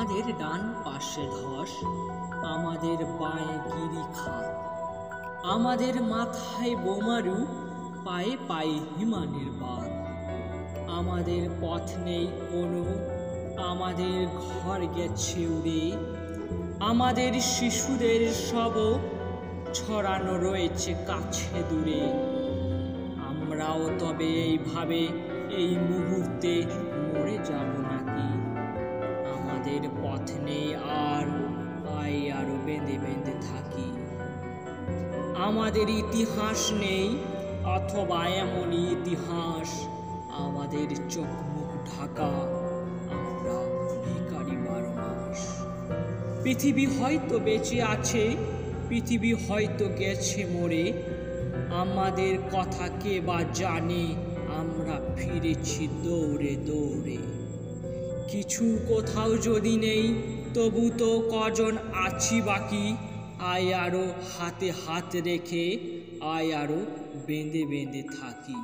আমাদের ডান পাশে ধস, আমাদের বাঁয়ে গিরিখাত, আমাদের মাথায় বোমারু, পায়ে পায়ে হিমানের বাঁধ। আমাদের পথ নেই কোনো, আমাদের ঘর গেছে উড়ে, আমাদের শিশুদের সব ছড়ানো রয়েছে কাছে দূরে। আমরাও তবে এইভাবে এই মুহূর্তে মরে যাব নাকি? আমাদের পথ নেই আর, আরো বেঁধে বেঁধে থাকি। আমাদের ইতিহাস নেই, অথবা এমনই ইতিহাস আমাদের চোখ মুখ ঢাকা, আমরা ভিখারি 12 মাস। পৃথিবী হয়তো বেঁচে আছে, পৃথিবী হয়তো গেছে মরে, আমাদের কথা কে বা জানে, আমরা ফিরেছি দৌড়ে দৌড়ে। কিছু কোথাও যদি নেই, তবু তো কজন আছি বাকি, আরো হাতে হাত রেখে, আরো বেঁধে বেঁধে থাকি।